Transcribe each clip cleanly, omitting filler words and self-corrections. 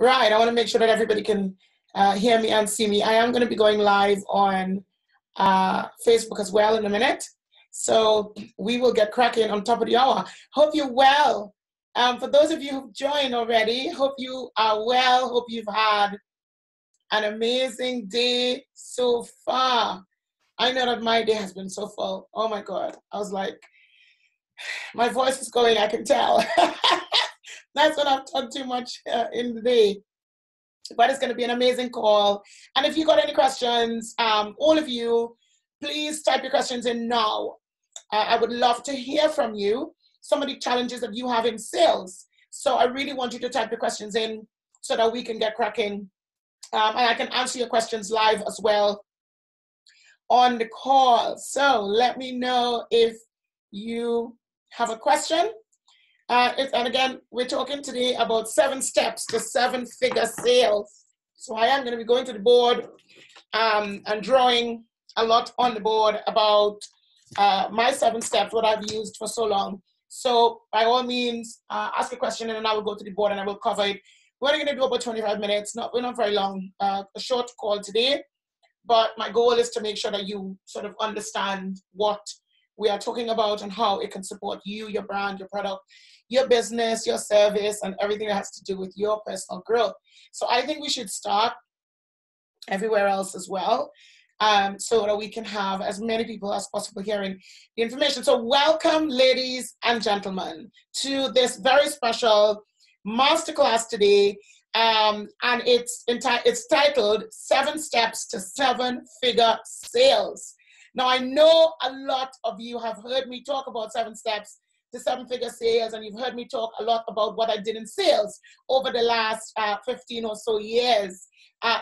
Right. I want to make sure that everybody can hear me and see me. I am going to be going live on Facebook as well in a minute. So we will get cracking on top of the hour. Hope you're well. For those of you who've joined already, hope you are well. Hope you've had an amazing day so far. I know that my day has been so full. Oh my God. I was like, my voice is going, I can tell. That's when I've talked too much in the day. But it's going to be an amazing call. And if you got any questions, all of you, please type your questions in now. I would love to hear from you, some of the challenges that you have in sales. So I really want you to type your questions in so that we can get cracking. And I can answer your questions live as well on the call. So let me know if you have a question. And again, we're talking today about 7 steps to 7-figure sales. So I am going to be going to the board and drawing a lot on the board about my 7 steps, what I've used for so long. So by all means, ask a question and then I will go to the board and I will cover it. We're only going to do about 25 minutes, we're not very long, a short call today. But my goal is to make sure that you sort of understand what we are talking about and how it can support you, your brand, your product, your business, your service, and everything that has to do with your personal growth. So I think we should start everywhere else as well, so that we can have as many people as possible hearing the information. So welcome, ladies and gentlemen, to this very special masterclass today. And it's titled 7 Steps to 7-Figure Sales. Now, I know a lot of you have heard me talk about 7 steps to 7-figure sales, and you've heard me talk a lot about what I did in sales over the last 15 or so years.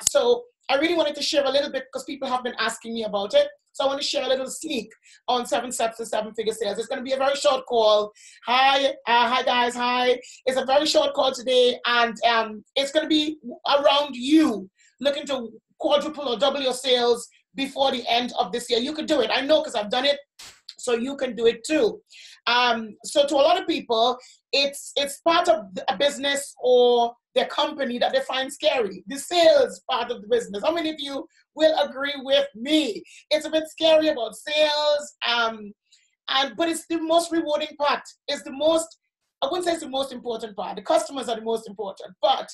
So I really wanted to share a little bit because people have been asking me about it. So I want to share a little sneak on 7 steps to 7-figure sales. It's going to be a very short call. Hi guys, hi. It's a very short call today, and it's going to be around you looking to quadruple or double your sales before the end of this year. You could do it. I know because I've done it. So you can do it too. So to a lot of people, it's part of a business or their company that they find scary. The sales part of the business. How many of you will agree with me? It's a bit scary about sales, but it's the most rewarding part. It's the most, I wouldn't say it's the most important part. The customers are the most important, but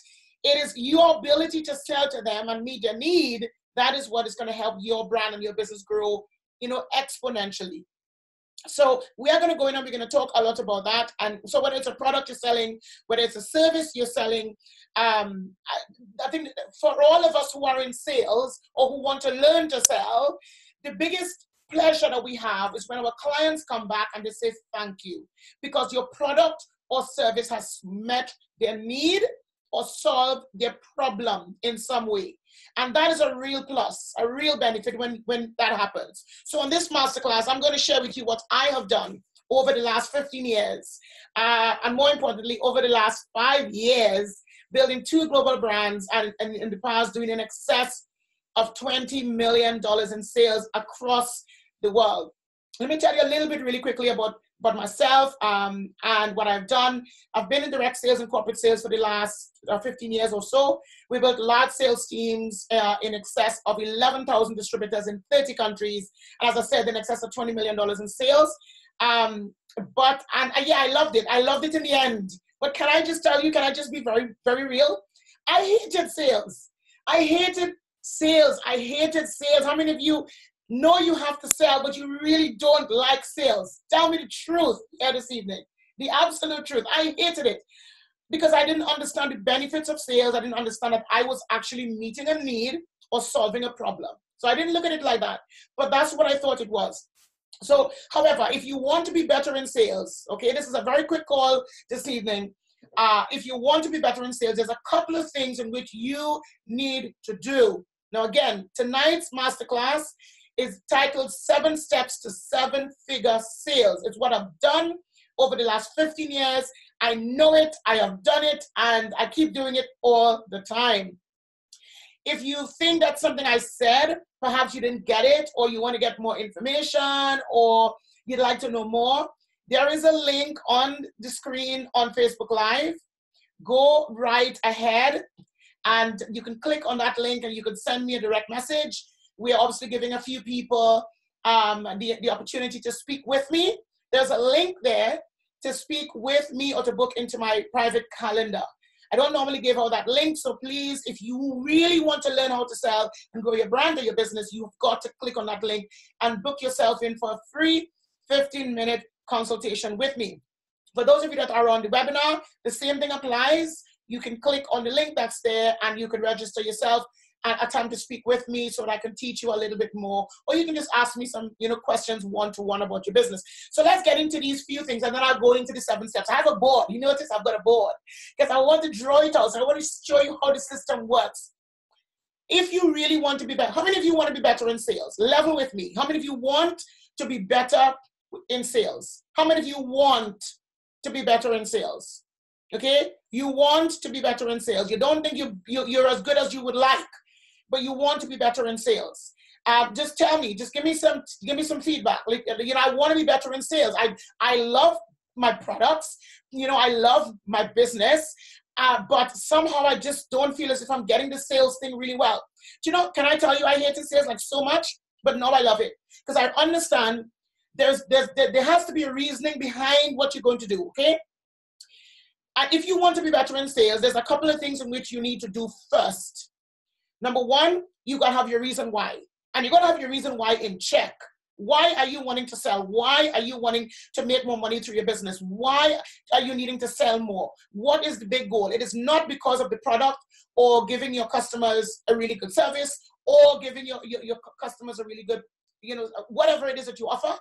it is your ability to sell to them and meet their need. That is what is going to help your brand and your business grow, exponentially. So we are going to go in and we're going to talk a lot about that. And so whether it's a product you're selling, whether it's a service you're selling, I think for all of us who are in sales or who want to learn to sell, the biggest pleasure that we have is when our clients come back and they say thank you because your product or service has met their need or solved their problem in some way. And that is a real plus, a real benefit when that happens. So on this masterclass, I'm going to share with you what I have done over the last 15 years. And more importantly, over the last 5 years, building 2 global brands and in the past doing in excess of $20 million in sales across the world. Let me tell you a little bit really quickly about myself and what I've done. I've been in direct sales and corporate sales for the last 15 years or so. We built large sales teams in excess of 11,000 distributors in 30 countries. And as I said, in excess of $20 million in sales. I loved it. I loved it in the end. But can I just tell you, can I just be very, very real? I hated sales. I hated sales. How many of you know you have to sell, but you really don't like sales? Tell me the truth here this evening. The absolute truth. I hated it because I didn't understand the benefits of sales. I didn't understand that I was actually meeting a need or solving a problem. So I didn't look at it like that, but that's what I thought it was. So, however, if you want to be better in sales, okay, this is a very quick call this evening. If you want to be better in sales, there's a couple of things in which you need to do. Now, again, tonight's masterclass is titled 7 Steps to 7-Figure Sales. It's what I've done over the last 15 years. I know it, I have done it, and I keep doing it all the time. If you think that's something I said, perhaps you didn't get it, or you want to get more information, or you'd like to know more, there is a link on the screen on Facebook Live. Go right ahead and you can click on that link and you can send me a direct message. We are obviously giving a few people the opportunity to speak with me. There's a link there to speak with me or to book into my private calendar. I don't normally give out that link, so please, if you really want to learn how to sell and grow your brand or your business, you've got to click on that link and book yourself in for a free 15-minute consultation with me. For those of you that are on the webinar, the same thing applies. You can click on the link that's there and you can register yourself and attempt to speak with me so that I can teach you a little bit more, or you can just ask me some, questions one-to-one about your business. So let's get into these few things, and then I'll go into the 7 steps. I have a board. You notice I've got a board because I want to draw it out. So I want to show you how the system works. If you really want to be better, how many of you want to be better in sales? Level with me. How many of you want to be better in sales? How many of you want to be better in sales? Okay, you want to be better in sales. You don't think you're as good as you would like, but you want to be better in sales. Just tell me, just give me some feedback. Like, I want to be better in sales. I love my products. I love my business, but somehow I just don't feel as if I'm getting the sales thing really well. Can I tell you, I hated sales like so much, but now I love it because I understand there has to be a reasoning behind what you're going to do. Okay. And if you want to be better in sales, there's a couple of things in which you need to do first. Number one, you got to have your reason why. And you got to have your reason why in check. Why are you wanting to sell? Why are you wanting to make more money through your business? Why are you needing to sell more? What is the big goal? It is not because of the product or giving your customers a really good service or giving your customers a really good, whatever it is that you offer.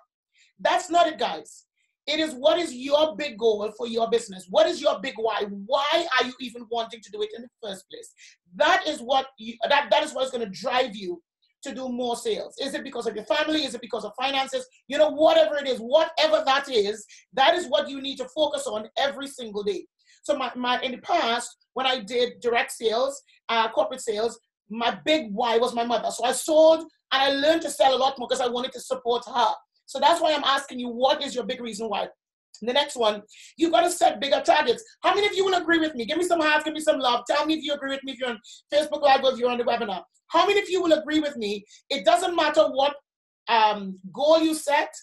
That's not it, guys. It is what is your big goal for your business? What is your big why? Why are you even wanting to do it in the first place? That is what that is what's going to drive you to do more sales. Is it because of your family? Is it because of finances? Whatever it is, whatever that is what you need to focus on every single day. So in the past, when I did direct sales, corporate sales, my big why was my mother. So I sold and I learned to sell a lot more because I wanted to support her. So that's why I'm asking you, what is your big reason why? The next one, you got to set bigger targets. How many of you will agree with me? Give me some hearts, give me some love. Tell me if you agree with me if you're on Facebook Live or if you're on the webinar. How many of you will agree with me? It doesn't matter what goal you set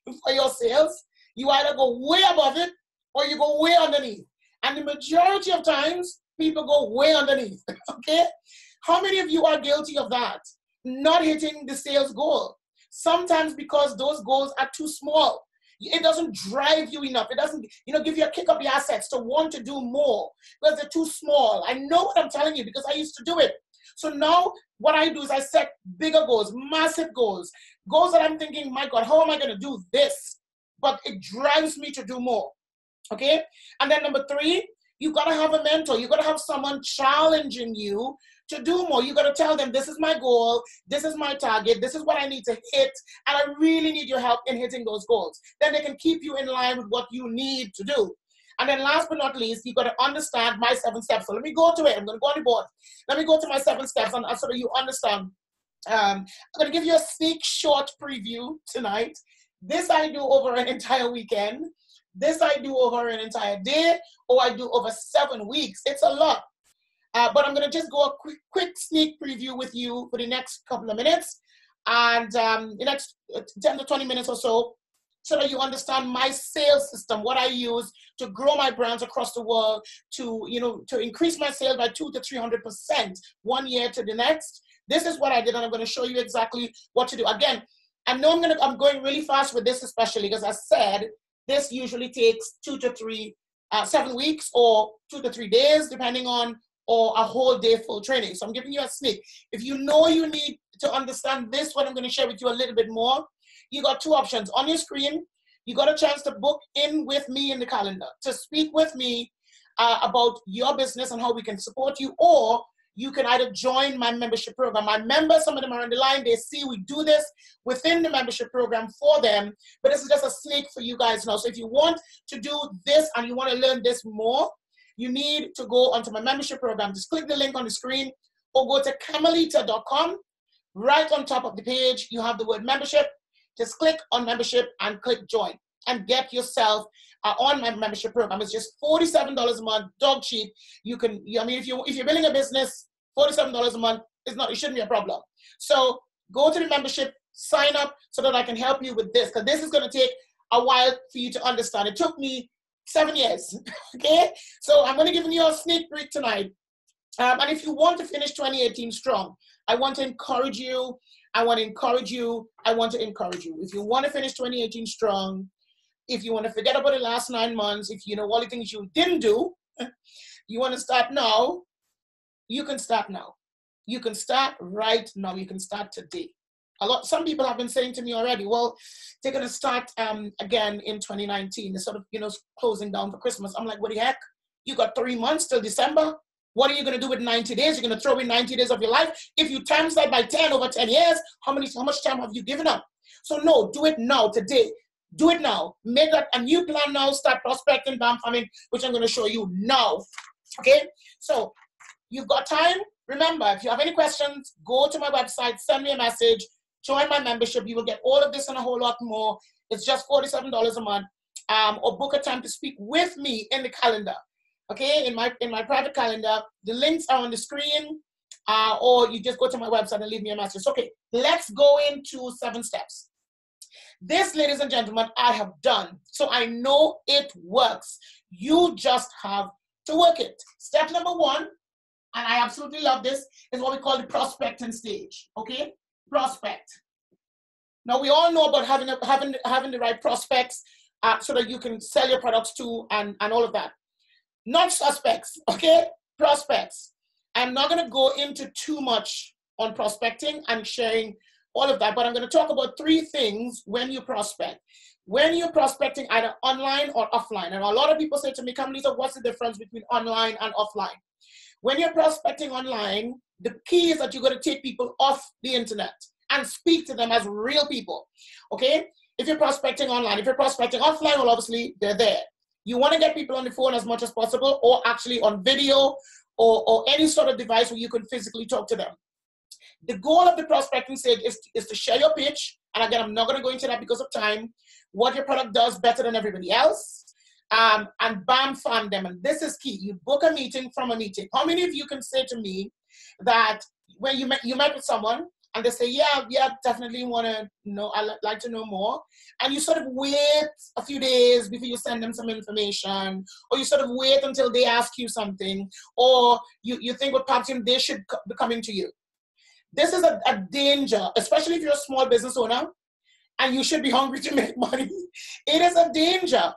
for your sales. You either go way above it or you go way underneath. And the majority of times, people go way underneath, okay? How many of you are guilty of that? Not hitting the sales goal. Sometimes because those goals are too small. It doesn't drive you enough. It doesn't, give you a kick up the assets to want to do more because they're too small. I know what I'm telling you because I used to do it. So now what I do is I set bigger goals, massive goals that I'm thinking, my God, how am I going to do this? But it drives me to do more. Okay. And then number 3, you got to have a mentor. You got to have someone challenging you to do more. You got to tell them, this is my goal, this is my target, this is what I need to hit, and I really need your help in hitting those goals. Then they can keep you in line with what you need to do. And then last but not least, you got to understand my 7 steps. So let me go to it. I'm going to go on the board. Let me go to my 7 steps and so that you understand. I'm going to give you a sneak short preview tonight. This I do over an entire weekend. This I do over an entire day, or I do over 7 weeks. It's a lot. But I'm going to just go a quick sneak preview with you for the next couple of minutes and the next 10 to 20 minutes or so that you understand my sales system, what I use to grow my brands across the world, to increase my sales by 200 to 300% 1 year to the next. This is what I did, and I'm going to show you exactly what to do. Again, I know I'm going really fast with this, especially because I said this usually takes 7 weeks or 2 to 3 days, depending on, or a whole day full training. So I'm giving you a sneak. If you know you need to understand this, what I'm going to share with you a little bit more, you got 2 options. On your screen, you got a chance to book in with me in the calendar, to speak with me about your business and how we can support you, or you can either join my membership program. My members, some of them are on the line, they see we do this within the membership program for them, but this is just a sneak for you guys now. So if you want to do this and you want to learn this more, you need to go onto my membership program. Just click the link on the screen or go to camilita.com. Right on top of the page, you have the word membership. Just click on membership and click join and get yourself on my membership program. It's just $47 a month, dog cheap. If you're building a business, $47 a month is not, it shouldn't be a problem. So go to the membership, sign up so that I can help you with this, because this is going to take a while for you to understand. It took me 7 years, okay? So I'm going to give you a sneak peek tonight. And if you want to finish 2018 strong, I want to encourage you. I want to encourage you. I want to encourage you. If you want to finish 2018 strong, if you want to forget about the last 9 months, if you know all the things you didn't do, you want to start now, you can start now. You can start right now. You can start today. Some people have been saying to me already, well, they're going to start again in 2019. They're sort of, closing down for Christmas. I'm like, what the heck? You got 3 months till December. What are you going to do with 90 days? You're going to throw in 90 days of your life. If you times that by 10 over 10 years, how much time have you given up? So no, do it now, today. Do it now. Make that a new plan now. Start prospecting, BAM farming, which I'm going to show you now. Okay? So you've got time. Remember, if you have any questions, go to my website, send me a message, join my membership. You will get all of this and a whole lot more. It's just $47 a month. Or book a time to speak with me in the calendar. Okay, in my private calendar. The links are on the screen, or you just go to my website and leave me a message. Okay, let's go into 7 steps. This, ladies and gentlemen, I have done. So I know it works. You just have to work it. Step number 1, and I absolutely love this, is what we call the prospecting stage. Okay, prospect. Now we all know about having the right prospects so that you can sell your products to and all of that. Not suspects, okay? Prospects. I'm not going to go into too much on prospecting and sharing all of that, but I'm going to talk about 3 things when you prospect. When you're prospecting either online or offline, and a lot of people say to me, Camilita, what's the difference between online and offline? When you're prospecting online, the key is that you're going to take people off the internet and speak to them as real people, okay? If you're prospecting online, if you're prospecting offline, well, obviously, they're there. You want to get people on the phone as much as possible, or actually on video, or any sort of device where you can physically talk to them. The goal of the prospecting stage is to share your pitch. And again, I'm not going to go into that because of time. What your product does better than everybody else. And BAM farm them. And this is key. You book a meeting from a meeting. How many of you can say to me that when you met with someone, and they say, yeah, definitely want to know, I'd like to know more. And you sort of wait a few days before you send them some information, or you sort of wait until they ask you something, or you think, well, perhaps they should be coming to you. This is a danger, especially if you're a small business owner and you should be hungry to make money. It is a danger.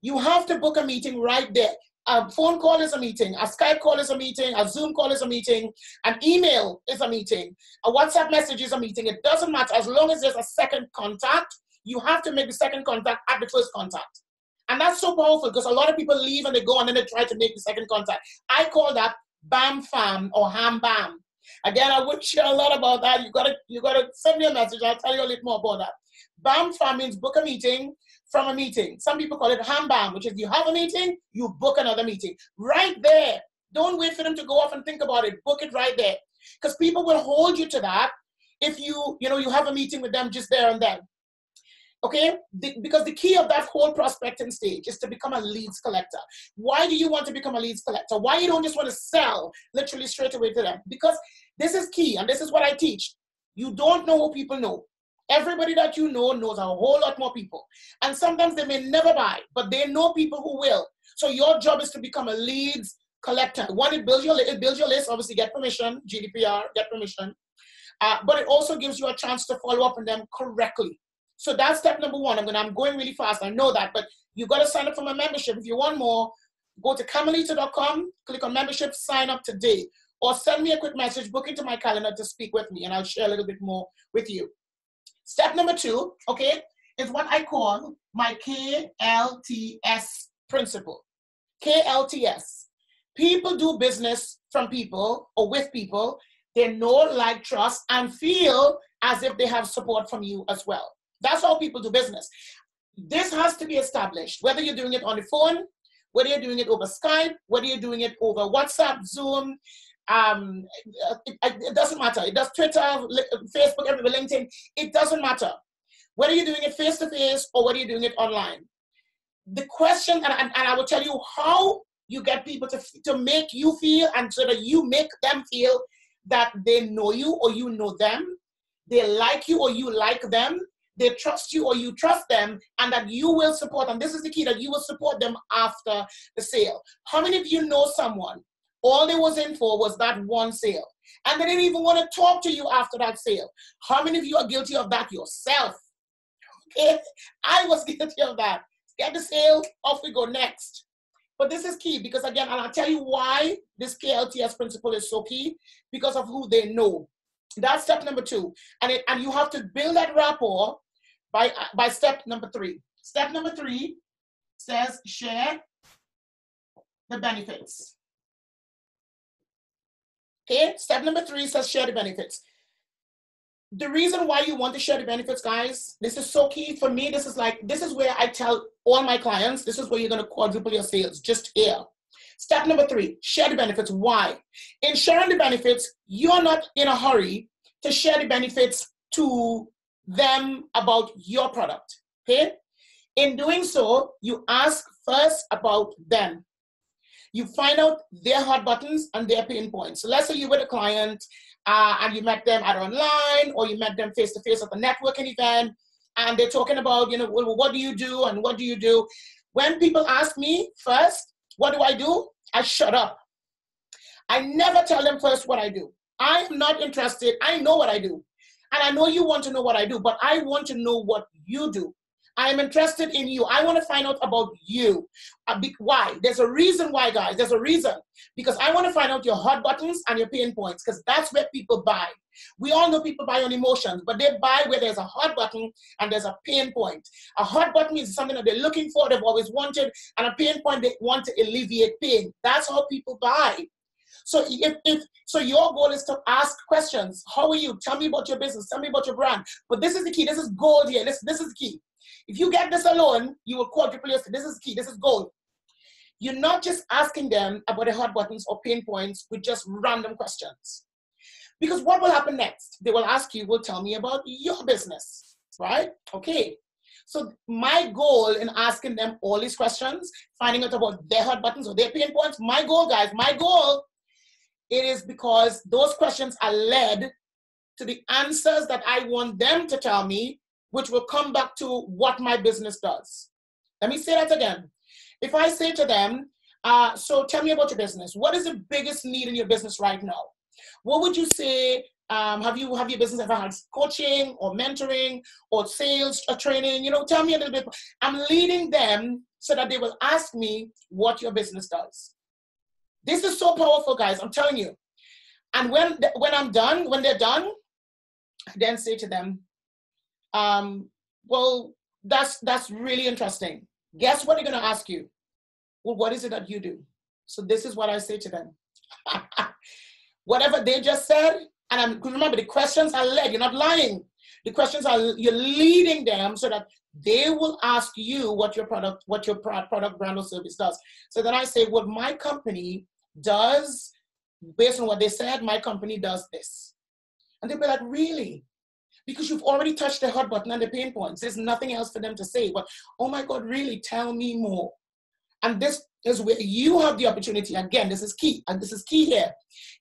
You have to book a meeting right there. A phone call is a meeting, a Skype call is a meeting, a Zoom call is a meeting, an email is a meeting, a WhatsApp message is a meeting. It doesn't matter. As long as there's a second contact, you have to make the second contact at the first contact. And that's so powerful because a lot of people leave and they go and then they try to make the second contact. I call that BAM farm or ham bam. Again, I wouldn't share a lot about that. You gotta send me a message. I'll tell you a little more about that. BAM farm means book a meeting from a meeting. Some people call it ham bam, which is you have a meeting, you book another meeting. Right there. Don't wait for them to go off and think about it. Book it right there. Because people will hold you to that if you have a meeting with them just there and then. Okay? Because the key of that whole prospecting stage is to become a leads collector. Why do you want to become a leads collector? Why you don't just want to sell literally straight away to them? Because this is key, and this is what I teach. You don't know who people know. Everybody that you know knows a whole lot more people. And sometimes they may never buy, but they know people who will. So your job is to become a leads collector. One, it builds your list, obviously get permission, GDPR, get permission. But it also gives you a chance to follow up on them correctly. So that's step number 1. I'm going really fast, I know that, but you got to sign up for my membership. If you want more, go to camilita.com, click on membership, sign up today. Or send me a quick message, book into my calendar to speak with me, and I'll share a little bit more with you. Step number 2, okay, is what I call my KLTS principle. KLTS. People do business from people or with people they know, like, trust, and feel as if they have support from you as well. That's how people do business. This has to be established, whether you're doing it on the phone, whether you're doing it over Skype, whether you're doing it over WhatsApp, Zoom, it doesn't matter. It does Twitter, Facebook, everywhere, LinkedIn. It doesn't matter. Whether you're doing it face-to-face or whether you're doing it online. The question, and I will tell you how you get people to make you feel, and so that you make them feel that they know you or you know them, they like you or you like them, they trust you or you trust them, and that you will support, and this is the key, that you will support them after the sale. How many of you know someone, all they was in for was that one sale, and they didn't even want to talk to you after that sale? How many of you are guilty of that yourself? Okay, I was guilty of that. Get the sale, off we go, next. But this is key, because again, and I'll tell you why this KLTS principle is so key, because of who they know. That's step number 2. And you have to build that rapport by step number 3. Step number 3 says share the benefits. Okay, step number 3 says share the benefits. The reason why you want to share the benefits, guys, this is so key. For me, this is where I tell all my clients, this is where you're going to quadruple your sales, just here. Step number 3, share the benefits. Why? In sharing the benefits, you're not in a hurry to share the benefits to them about your product, okay? In doing so, you ask first about them. You find out their hot buttons and their pain points. So let's say you're with a client and you met them either online or you met them face-to-face at a networking event, and they're talking about, well, what do you do and what do you do? When people ask me first, what do? I shut up. I never tell them first what I do. I am not interested. I know what I do. And I know you want to know what I do, but I want to know what you do. I am interested in you. I want to find out about you. Why? There's a reason why, guys. There's a reason. Because I want to find out your hot buttons and your pain points, because that's where people buy. We all know people buy on emotions, but they buy where there's a hot button and there's a pain point. A hot button is something that they're looking for, they've always wanted, and a pain point, they want to alleviate pain. That's how people buy. So so your goal is to ask questions. How are you? Tell me about your business. Tell me about your brand. But this is the key. This is gold here. This is the key. If you get this alone, you will quadruple your. This is key. This is gold. You're not just asking them about the hot buttons or pain points with just random questions. Because what will happen next? They will ask you, well, tell me about your business, right? Okay. So my goal in asking them all these questions, finding out about their hot buttons or their pain points, my goal, guys, it is because those questions are led to the answers that I want them to tell me, which will come back to what my business does. Let me say that again. If I say to them, so tell me about your business. What is the biggest need in your business right now? What would you say, have your business ever had coaching or mentoring or sales or training? Tell me a little bit. I'm leading them so that they will ask me what your business does. This is so powerful, guys, I'm telling you. And when I'm done, when they're done, I then say to them, well, that's really interesting. Guess what they're going to ask you? Well, what is it that you do? So this is what I say to them. Whatever they just said, and remember, the questions are led. You're not lying. The questions are, you're leading them so that they will ask you what your product, brand, or service does. So then I say, what my company does, based on what they said, my company does this. And they'll be like, really? Because you've already touched the hot button and the pain points. There's nothing else for them to say. But, oh my God, really, tell me more. And this is where you have the opportunity. Again, this is key. And this is key here.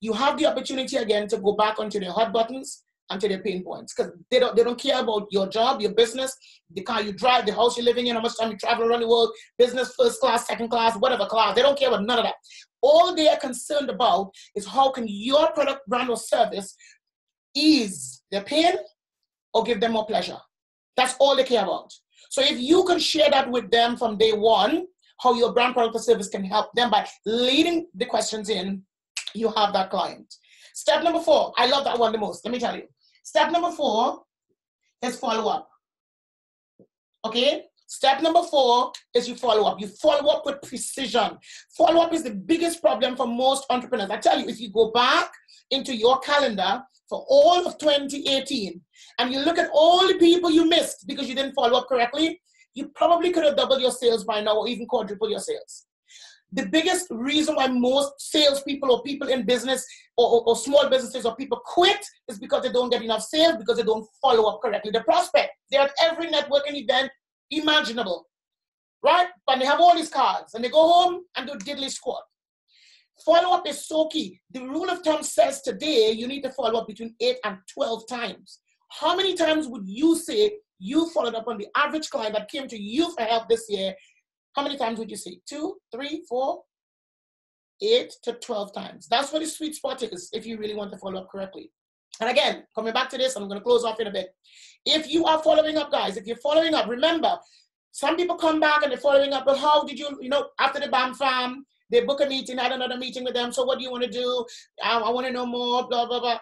You have the opportunity again to go back onto the hot buttons and to their pain points. Because they don't care about your job, your business, the car you drive, the house you're living in, how much time you travel around the world, business, first class, second class, whatever class. They don't care about none of that. All they are concerned about is how can your product, brand, or service ease their pain or give them more pleasure. That's all they care about. So if you can share that with them from day one, how your brand, product, or service can help them by leading the questions in, you have that client. Step number 4, I love that one the most, let me tell you. Step number 4 is follow up. Okay? Step number 4 is you follow up. You follow up with precision. Follow up is the biggest problem for most entrepreneurs. I tell you, if you go back into your calendar for all of 2018 and you look at all the people you missed because you didn't follow up correctly, you probably could have doubled your sales by now or even quadrupled your sales. The biggest reason why most salespeople or people in business or small businesses or people quit is because they don't get enough sales, because they don't follow up correctly. The prospect, they're at every networking event imaginable. right? But they have all these cards and they go home and do diddly squat. Follow-up is so key. The rule of thumb says today you need to follow up between 8 and 12 times. How many times would you say you followed up on the average client that came to you for help this year? How many times would you say? 2, 3, 4, 8 to 12 times. That's what the sweet spot is if you really want to follow up correctly. And again, coming back to this, I'm going to close off in a bit. If you are following up, guys, if you're following up, remember, some people come back and they're following up, but how did you, after the BAM farm, they book a meeting, I had another meeting with them, so what do you want to do? I want to know more, blah, blah, blah.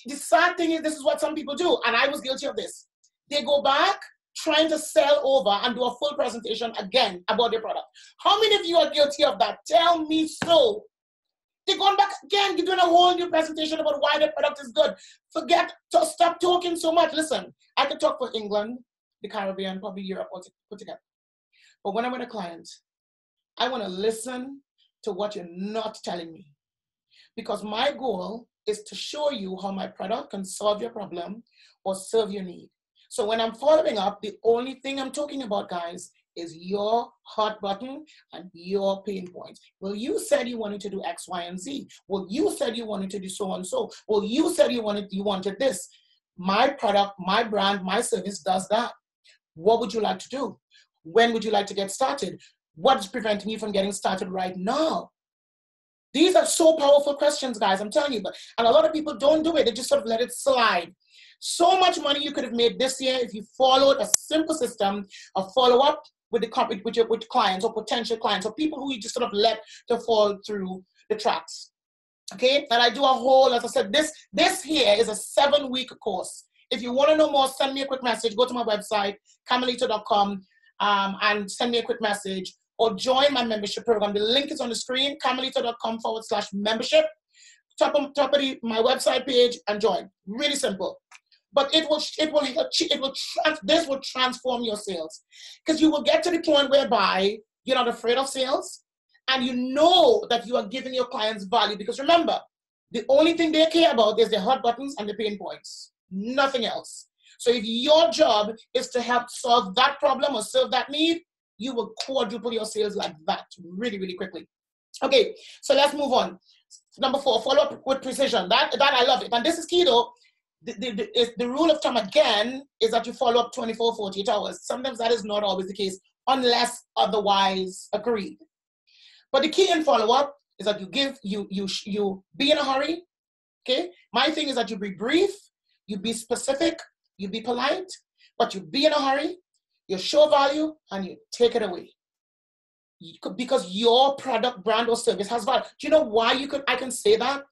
The sad thing is, this is what some people do, and I was guilty of this. They go back trying to sell over and do a full presentation again about their product. How many of you are guilty of that? Tell me so. They're going back again, you're doing a whole new presentation about why the product is good. Stop talking so much. Listen, I could talk for England, the Caribbean, probably Europe, all put together. But when I'm with a client, I want to listen to what you're not telling me. Because my goal is to show you how my product can solve your problem or serve your need. So when I'm following up, the only thing I'm talking about, guys, is your hot button and your pain points. Well, you said you wanted to do X, Y, and Z. Well, you said you wanted to do so and so. Well, you said you wanted this. My product, my brand, my service does that. What would you like to do? When would you like to get started? What's preventing you from getting started right now? These are so powerful questions, guys, I'm telling you. And a lot of people don't do it. They just sort of let it slide. So much money you could have made this year if you followed a simple system of follow-up with clients or potential clients or people who you just sort of let to fall through the tracks. Okay? And I do a whole, as I said, this here is a 7-week course. If you want to know more, send me a quick message. Go to my website, camilita.com, and send me a quick message. Or join my membership program. The link is on the screen, camilita.com/membership. Top of my website page and join. Really simple. But this will transform your sales. Because you will get to the point whereby you're not afraid of sales and you know that you are giving your clients value. Because remember, the only thing they care about is their hot buttons and the pain points. Nothing else. So if your job is to help solve that problem or serve that need, you will quadruple your sales like that really, really quickly. Okay, so let's move on. Number 4, follow up with precision. That I love it. And this is key though. The rule of thumb again is that you follow up 24, 48 hours. Sometimes that is not always the case unless otherwise agreed. But the key in follow up is that you be in a hurry. Okay, my thing is that you be brief, you be specific, you be polite, but you be in a hurry. You show value and you take it away. Because your product, brand, or service has value. Do you know why I can say that?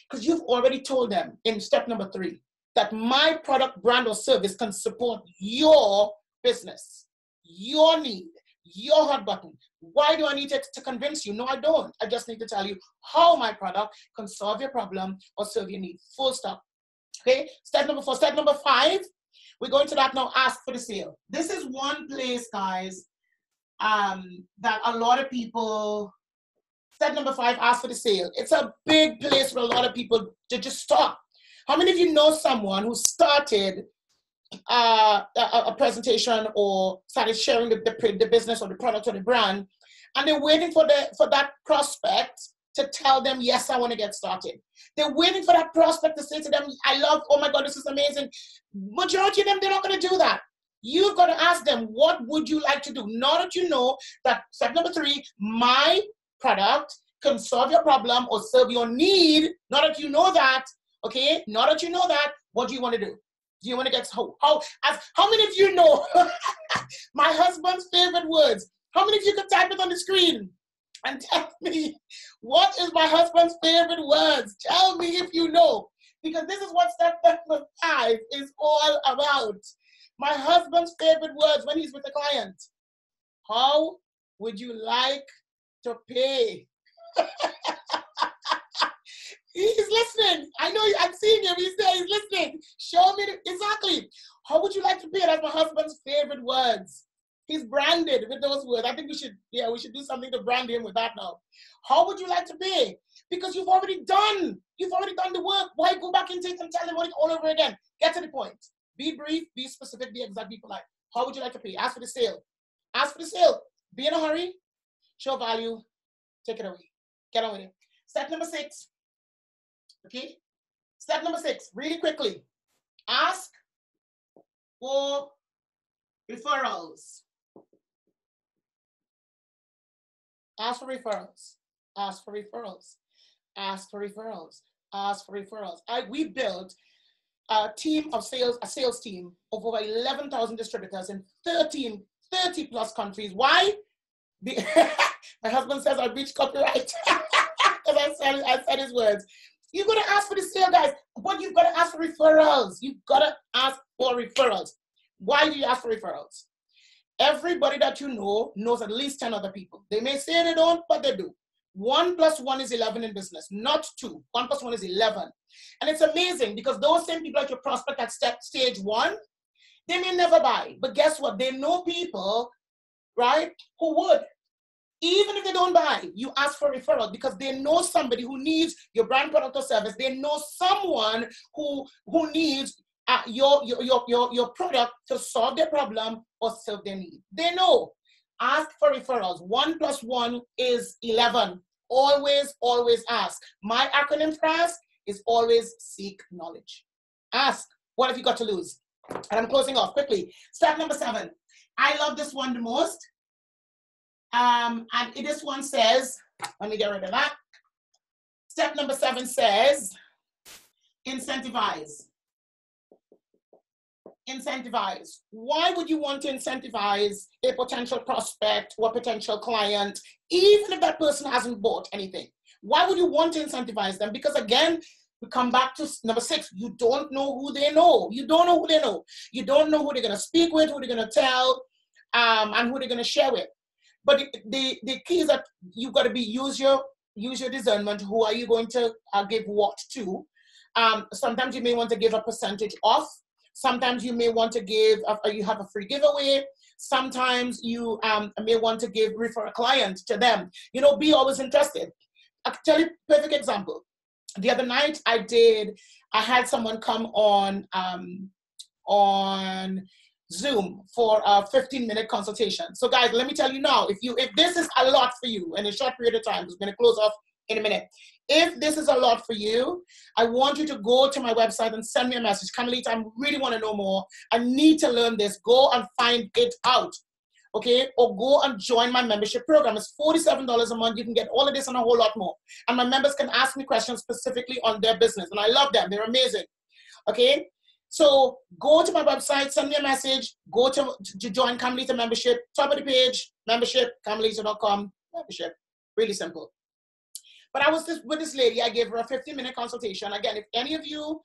Because you've already told them in step number 3 that my product, brand, or service can support your business, your need, your hot button. Why do I need to convince you? No, I don't. I just need to tell you how my product can solve your problem or serve your need. Full stop. Okay, step number 4. Step number 5. We're going to that now, ask for the sale. This is one place, guys, that a lot of people, step number 5, ask for the sale. It's a big place for a lot of people to just stop. How many of you know someone who started a presentation or started sharing the business or the product or the brand, and they're waiting for that prospect to tell them, yes, I want to get started. They're waiting for that prospect to say to them, oh my God, this is amazing. Majority of them, they're not going to do that. You've got to ask them, what would you like to do? Now that you know that step number 3, my product can solve your problem or serve your need. Now that you know that, okay, now that you know that, what do you want to do? Do you want to get, how many of you know my husband's favorite words? How many of you could type it on the screen and tell me, what is my husband's favorite words? Tell me if you know, because this is what step number 5 is all about. My husband's favorite words when he's with a client. How would you like to pay? He's listening. I know, I'm seeing him. He's there, he's listening. Show me, exactly. How would you like to pay? That's my husband's favorite words. He's branded with those words. I think we should do something to brand him with that now. How would you like to pay? Because you've already done the work. Why go back and take and tell them it all over again? Get to the point. Be brief, be specific, be exact, be polite. How would you like to pay? Ask for the sale. Ask for the sale. Be in a hurry, show value, take it away. Get on with it. Step number 6. Okay? Step number 6, really quickly. Ask for referrals. Ask for referrals. Ask for referrals. Ask for referrals. Ask for referrals. We built a team of sales, a sales team of over 11,000 distributors in 30 plus countries. Why? My husband says I breached copyright because I said his words. You've got to ask for the sale, guys, but you've got to ask for referrals. You've got to ask for referrals. Why do you ask for referrals? Everybody that you know knows at least 10 other people. They may say they don't, but they do. 1 + 1 is 11 in business, not 2. 1 + 1 is 11. And it's amazing because those same people at your prospect at stage 1, they may never buy. But guess what? They know people, right, who would. Even if they don't buy, you ask for referral because they know somebody who needs your brand, product, or service. They know someone who needs your product to solve their problem or serve their need. They know. Ask for referrals. 1 + 1 is 11. Always, always ask. My acronym for ask is always seek knowledge. Ask. What have you got to lose? And I'm closing off quickly. Step number 7. I love this one the most. And this one says, let me get rid of that. Step number 7 says, incentivize. Incentivize. Why would you want to incentivize a potential prospect or potential client, even if that person hasn't bought anything? Why would you want to incentivize them? Because again, we come back to number 6. You don't know who they know. You don't know who they know. You don't know who they're going to speak with, who they're going to tell, and who they're going to share with. But the key is that you've got to use your discernment. Who are you going to give what to? Sometimes you may want to give a percentage off. Sometimes you may want to give, you have a free giveaway. Sometimes you may want to refer a client to them. You know, be always interested. I'll tell you a perfect example. The other night I had someone come on Zoom for a 15-minute consultation. So guys, let me tell you now, if this is a lot for you in a short period of time, it's going to close off in a minute. If this is a lot for you, I want you to go to my website and send me a message. Camilita, I really want to know more. I need to learn this. Go and find it out, okay? Or go and join my membership program. It's $47 a month. You can get all of this and a whole lot more. And my members can ask me questions specifically on their business. And I love them. They're amazing, okay? So go to my website, send me a message, go to join Camilita membership, top of the page, membership, camilita.com, membership. Really simple. But I was with this lady, I gave her a 15-minute consultation. Again, if any of you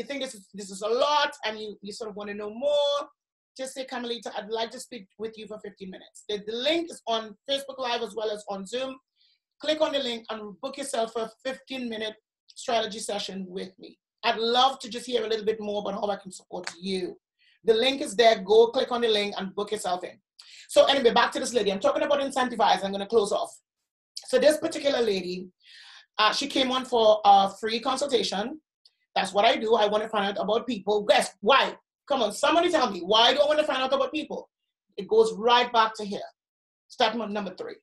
think this is a lot and you sort of want to know more, just say, Camilita, I'd like to speak with you for 15 minutes. The link is on Facebook Live as well as on Zoom. Click on the link and book yourself a 15-minute strategy session with me. I'd love to just hear a little bit more about how I can support you. The link is there. Go click on the link and book yourself in. So anyway, back to this lady. I'm talking about incentivize. I'm going to close off. So this particular lady, she came on for a free consultation. That's what I do. I want to find out about people. Guess why? Come on, somebody tell me. Why do I want to find out about people? It goes right back to here. Step number 3.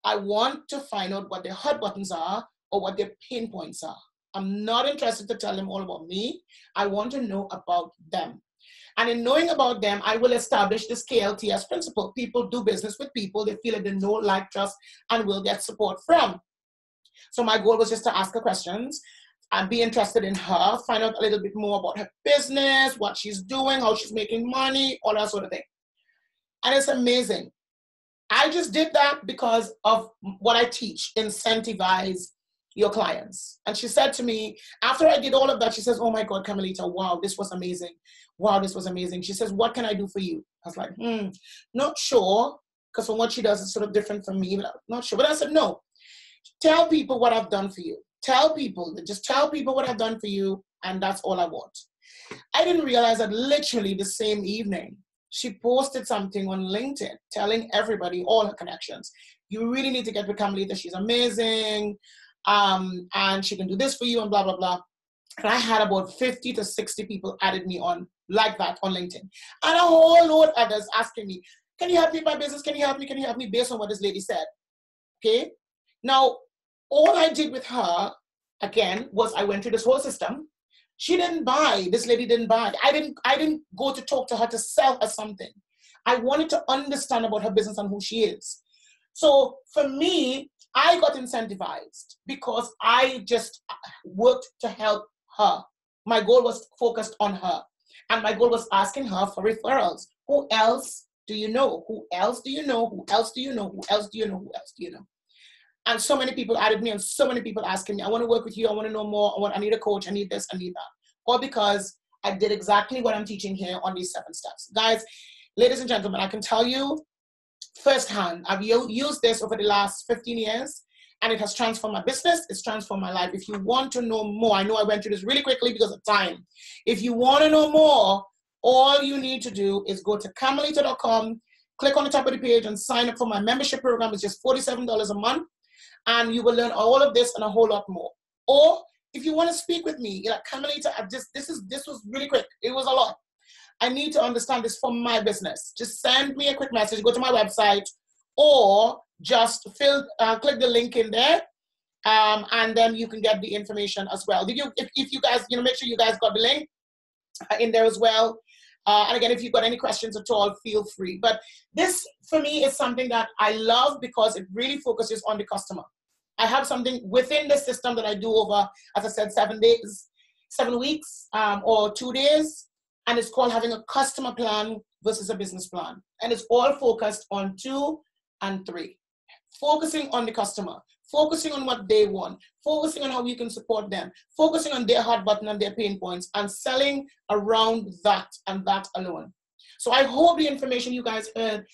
I want to find out what their hot buttons are or what their pain points are. I'm not interested to tell them all about me. I want to know about them. And in knowing about them, I will establish this KLTS principle. People do business with people they feel that they know, like, trust, and will get support from. So my goal was just to ask her questions and be interested in her, find out a little bit more about her business, what she's doing, how she's making money, all that sort of thing. And it's amazing. I just did that because of what I teach, incentivize your clients. And she said to me, after I did all of that, she says, oh my God, Camilita, wow, this was amazing. Wow, this was amazing. She says, what can I do for you? I was like, not sure, because from what she does, it's sort of different from me, but I'm not sure. But I said, no, tell people what I've done for you. Just tell people what I've done for you, and that's all I want. I didn't realize that literally the same evening, she posted something on LinkedIn telling everybody, all her connections, you really need to get with Camilita. She's amazing. And she can do this for you and blah, blah, blah. And I had about 50 to 60 people added me on like that on LinkedIn. And a whole load of others asking me, can you help me with my business? Can you help me? Can you help me? Based on what this lady said. Okay. Now, all I did with her, again, was I went through this whole system. She didn't buy. This lady didn't buy. I didn't go to talk to her to sell her something. I wanted to understand about her business and who she is. So for me, I got incentivized because I just worked to help her. My goal was focused on her. And my goal was asking her for referrals. Who else do you know? Who else do you know? Who else do you know? Who else do you know? Who else do you know? And so many people added me, and so many people asking me, I want to work with you. I want to know more. I need a coach. I need this. I need that. All because I did exactly what I'm teaching here on these 7 steps. Guys, ladies and gentlemen, I can tell you firsthand, I've used this over the last 15 years, and it has transformed my business. It's transformed my life. If you want to know more, I know I went through this really quickly because of time. If you want to know more, all you need to do is go to camilita.com, click on the top of the page and sign up for my membership program. It's just $47 a month. And you will learn all of this and a whole lot more. Or if you want to speak with me, you're like, Camilita, this was really quick. It was a lot. I need to understand this for my business. Just send me a quick message, go to my website, or just click the link in there, and then you can get the information as well. If you guys, make sure you guys got the link in there as well. And again, if you've got any questions at all, feel free. But this, for me, is something that I love because it really focuses on the customer. I have something within the system that I do over, as I said, 7 weeks, or 2 days. And it's called having a customer plan versus a business plan. And it's all focused on 2 and 3. Focusing on the customer, focusing on what they want, focusing on how you can support them, focusing on their hot button and their pain points, and selling around that and that alone. So I hope the information you guys heard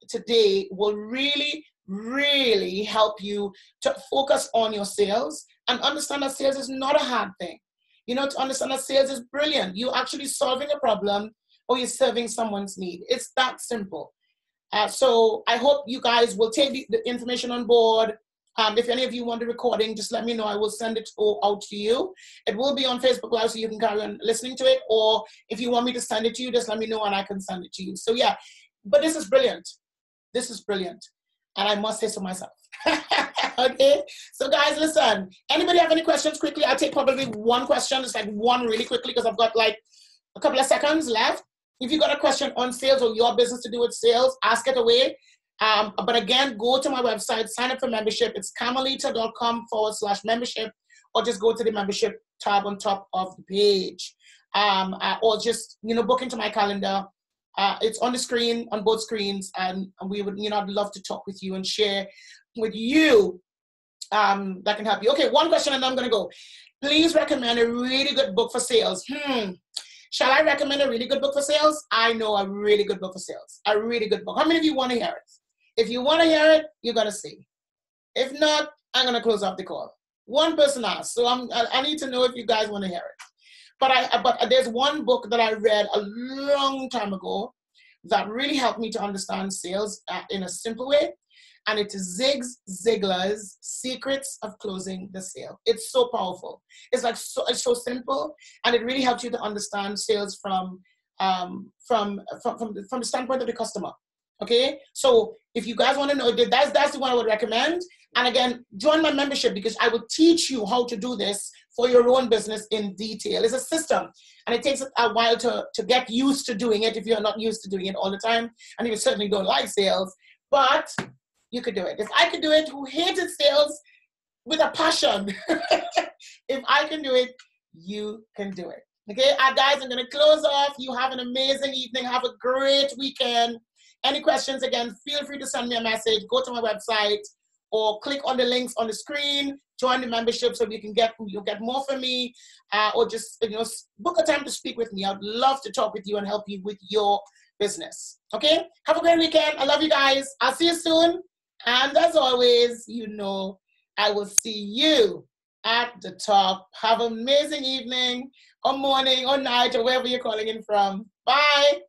today will really, really help you to focus on your sales and understand that sales is not a hard thing. To understand that sales is brilliant. You're actually solving a problem or you're serving someone's need. It's that simple. So I hope you guys will take the information on board. If any of you want the recording, just let me know. I will send it out to you. It will be on Facebook Live, so you can carry on listening to it. Or if you want me to send it to you, just let me know and I can send it to you. So yeah, but this is brilliant. This is brilliant. And I must say so myself. Okay, so guys, listen. Anybody have any questions quickly? I'll take probably one question. It's like one really quickly because I've got like a couple of seconds left. If you got a question on sales or your business to do with sales, ask it away. But again, go to my website, sign up for membership. It's camilita.com/membership, or just go to the membership tab on top of the page. Or just, book into my calendar. It's on the screen, on both screens, and we would, I'd love to talk with you and share with you that can help you. Okay, one question and then I'm going to go. Please recommend a really good book for sales. Shall I recommend a really good book for sales? I know a really good book for sales. A really good book. How many of you want to hear it? If you want to hear it, you're going to see. If not, I'm going to close off the call. One person asked, so I need to know if you guys want to hear it. But there's one book that I read a long time ago that really helped me to understand sales in a simple way. And it is Zig Ziglar's Secrets of Closing the Sale. It's so powerful. It's so simple, and it really helps you to understand sales from the standpoint of the customer. Okay, so if you guys want to know, that's the one I would recommend. And again, join my membership because I will teach you how to do this for your own business in detail. It's a system, and it takes a while to get used to doing it if you're not used to doing it all the time, and you certainly don't like sales, but you could do it. If I could do it, who hated sales with a passion, if I can do it, you can do it. Okay, guys, I'm going to close off. You have an amazing evening. Have a great weekend. Any questions, again, feel free to send me a message. Go to my website or click on the links on the screen. Join the membership so you'll get more from me, or just book a time to speak with me. I'd love to talk with you and help you with your business. Okay, have a great weekend. I love you guys. I'll see you soon. And as always, I will see you at the top. Have an amazing evening or morning or night or wherever you're calling in from. Bye.